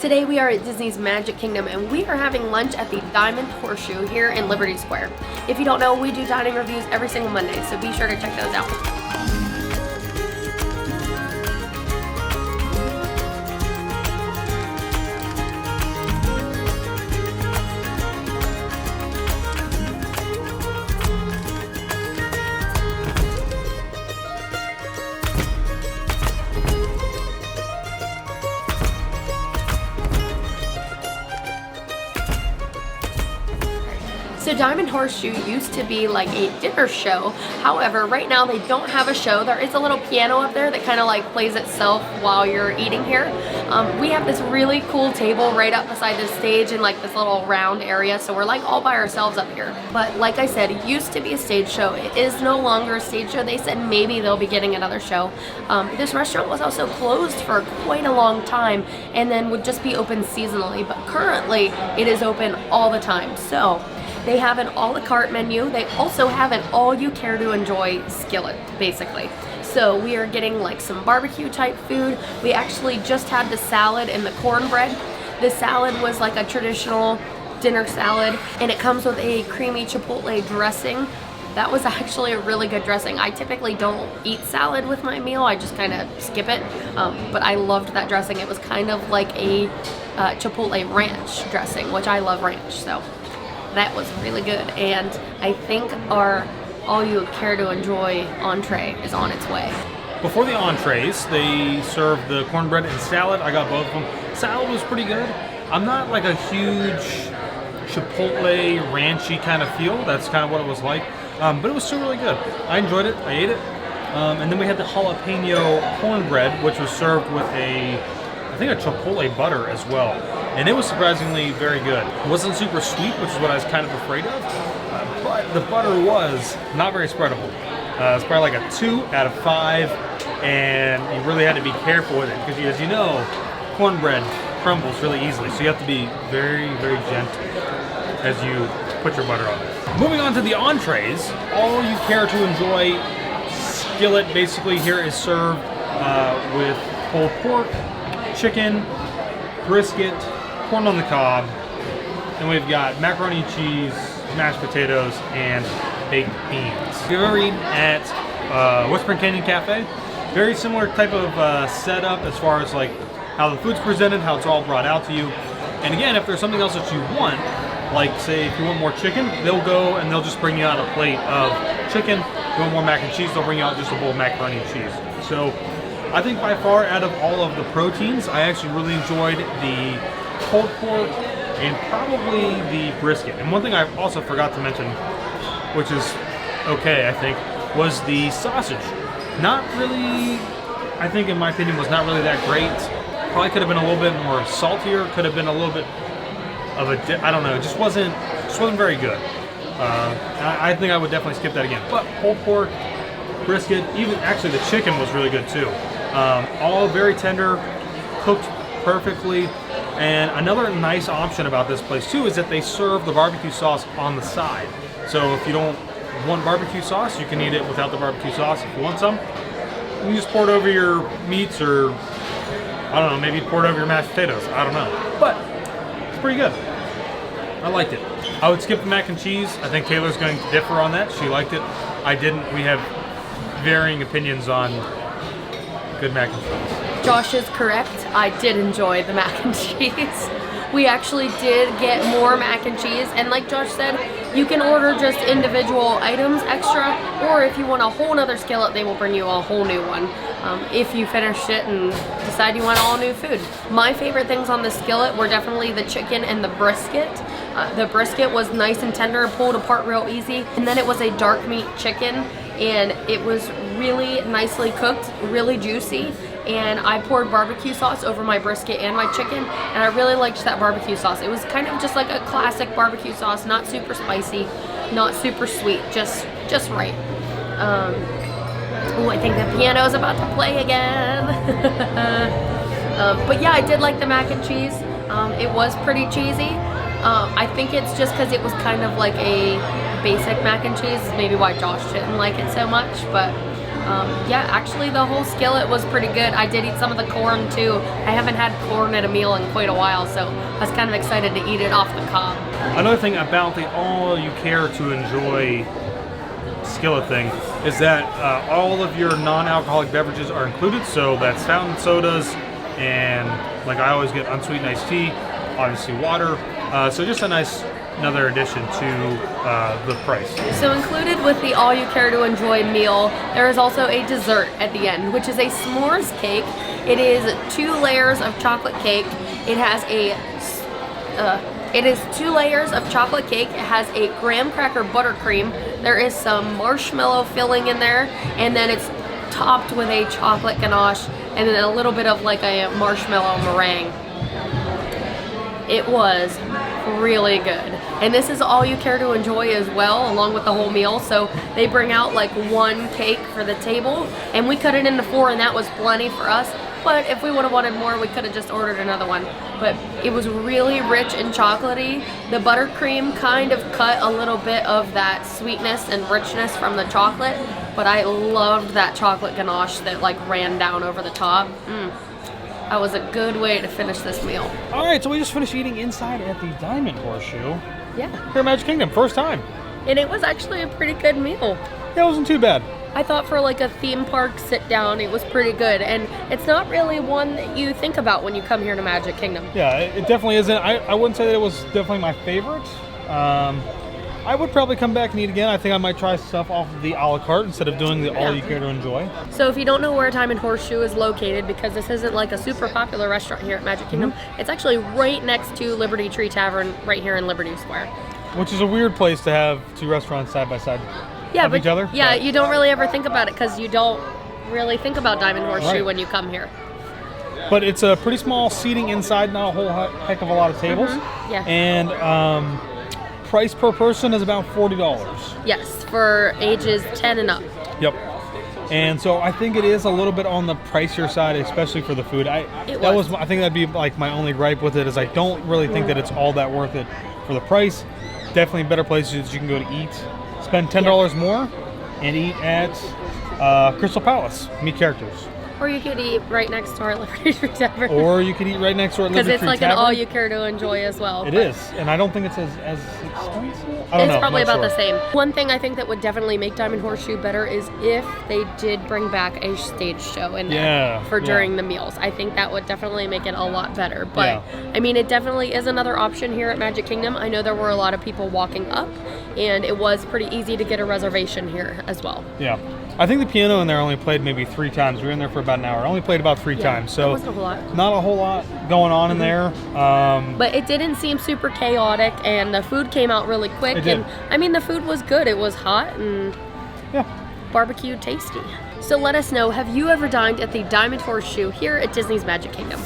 Today we are at Disney's Magic Kingdom and we are having lunch at the Diamond Horseshoe here in Liberty Square. If you don't know, we do dining reviews every single Monday, so be sure to check those out. So Diamond Horseshoe used to be like a dinner show. However, right now they don't have a show. There is a little piano up there that kind of like plays itself while you're eating here. We have this really cool table right up beside the stage in like this little round area. So we're like all by ourselves up here. But like I said, it used to be a stage show. It is no longer a stage show. They said maybe they'll be getting another show. This restaurant was also closed for quite a long time and then would just be open seasonally. But currently it is open all the time. So they have an a la carte menu. They also have an all you care to enjoy skillet, basically. So we are getting like some barbecue type food. We actually just had the salad and the cornbread. The salad was like a traditional dinner salad and it comes with a creamy chipotle dressing. That was actually a really good dressing. I typically don't eat salad with my meal. I just kind of skip it. But I loved that dressing. It was kind of like a chipotle ranch dressing, which I love ranch. So that was really good, and I think our all you care to enjoy entree is on its way. Before the entrees, they served the cornbread and salad. I got both of them. Salad was pretty good. I'm not like a huge chipotle ranchy kind of feel. That's kind of what it was like, but it was still really good. I enjoyed it. I ate it, and then we had the jalapeno cornbread, which was served with I think a chipotle butter as well. And it was surprisingly very good. It wasn't super sweet, which is what I was kind of afraid of, but the butter was not very spreadable. It's probably like a 2 out of 5, and you really had to be careful with it because, as you know, cornbread crumbles really easily, so you have to be very, very gentle as you put your butter on it. Moving on to the entrees, all you care to enjoy skillet basically here is served with pulled pork, chicken, brisket, corn on the cob, and we've got macaroni and cheese, mashed potatoes, and baked beans. If you've ever eaten at Whispering Canyon Cafe, very similar type of setup as far as like how the food's presented, how it's all brought out to you. And again, if there's something else that you want, like say if you want more chicken, they'll go and they'll just bring you out a plate of chicken. If you want more mac and cheese, they'll bring you out just a bowl of macaroni and cheese. So I think by far out of all of the proteins, I actually really enjoyed the pulled pork and probably the brisket. And one thing I also forgot to mention, which is okay, I think, was the sausage. Not really, I think in my opinion, was not really that great. Probably could have been a little bit more saltier, could have been a little bit of a, I don't know, it just wasn't very good. I think I would definitely skip that again. But pulled pork, brisket, even actually the chicken was really good too. All very tender, cooked perfectly. And another nice option about this place too is that they serve the barbecue sauce on the side. So if you don't want barbecue sauce, you can eat it without the barbecue sauce. If you want some, you can just pour it over your meats, or I don't know, maybe pour it over your mashed potatoes. I don't know, but it's pretty good. I liked it. I would skip the mac and cheese. I think Taylor's going to differ on that. She liked it. I didn't. We have varying opinions on good mac and cheese. Josh is correct. I did enjoy the mac and cheese. We actually did get more mac and cheese, and like Josh said, you can order just individual items extra, or if you want a whole nother skillet, they will bring you a whole new one if you finish it and decide you want all new food. My favorite things on the skillet were definitely the chicken and the brisket. The brisket was nice and tender, pulled apart real easy, and then it was a dark meat chicken, and it was really nicely cooked, really juicy. And I poured barbecue sauce over my brisket and my chicken, and I really liked that barbecue sauce. It was kind of just like a classic barbecue sauce, not super spicy, not super sweet, just right. Oh, I think the piano is about to play again. But yeah, I did like the mac and cheese. It was pretty cheesy. I think it's just because it was kind of like a basic mac and cheese, maybe why Josh didn't like it so much, but Yeah, actually the whole skillet was pretty good. I did eat some of the corn too. I haven't had corn at a meal in quite a while, so I was kind of excited to eat it off the cob. Another thing about the all you care to enjoy skillet thing is that all of your non-alcoholic beverages are included, so that's fountain sodas, and like I always get unsweetened iced tea, obviously water, so just a nice another addition to the price. So included with the all you care to enjoy meal, there is also a dessert at the end, which is a s'mores cake. It is 2 layers of chocolate cake. It has it is 2 layers of chocolate cake. It has a graham cracker buttercream. There is some marshmallow filling in there, and then it's topped with a chocolate ganache and then a little bit of like a marshmallow meringue. It was really good. And this is all you care to enjoy as well, along with the whole meal. So they bring out like 1 cake for the table, and we cut it into 4, and that was plenty for us. But if we would have wanted more, we could have just ordered another one. But it was really rich and chocolatey. The buttercream kind of cut a little bit of that sweetness and richness from the chocolate, but I loved that chocolate ganache that like ran down over the top. That was a good way to finish this meal. All right, so we just finished eating inside at the Diamond Horseshoe. Yeah. Here at Magic Kingdom, first time. And it was actually a pretty good meal. Yeah, it wasn't too bad. I thought for like a theme park sit down, it was pretty good. And it's not really one that you think about when you come here to Magic Kingdom. Yeah, it definitely isn't. I wouldn't say that it was definitely my favorite. I would probably come back and eat again. I think I might try stuff off of the a la carte instead of doing the all you care to enjoy. So if you don't know where Diamond Horseshoe is located, because this isn't like a super popular restaurant here at Magic Kingdom, it's actually right next to Liberty Tree Tavern right here in Liberty Square. Which is a weird place to have 2 restaurants side by side of each other. Yeah, but you don't really ever think about it because you don't really think about Diamond Horseshoe when you come here. But it's a pretty small seating inside, not a whole heck of a lot of tables. Yeah. And price per person is about $40. Yes, for ages 10 and up. Yep. And so I think it is a little bit on the pricier side, especially for the food. I think that'd be like my only gripe with it is I don't really think that it's all that worth it for the price. Definitely better places you can go to eat. Spend $10 more and eat at Crystal Palace. Meet characters. Or you could eat right next to our Liberty Tree Tavern. Or you could eat right next to our Liberty Tree Tavern. Because it's like an all you care to enjoy as well. It is. And I don't think it's as expensive. I don't know. It's probably about the same. One thing I think that would definitely make Diamond Horseshoe better is if they did bring back a stage show in there for during the meals. I think that would definitely make it a lot better. But, I mean, it definitely is another option here at Magic Kingdom. I know there were a lot of people walking up, and it was pretty easy to get a reservation here as well. Yeah. I think the piano in there only played maybe 3 times. We were in there for about an hour. It only played about 3 times. So wasn't a whole lot. Not a whole lot going on in there. But it didn't seem super chaotic, and the food came out really quick. It did. And I mean, the food was good. It was hot and barbecue tasty. So let us know, have you ever dined at the Diamond Horseshoe here at Disney's Magic Kingdom?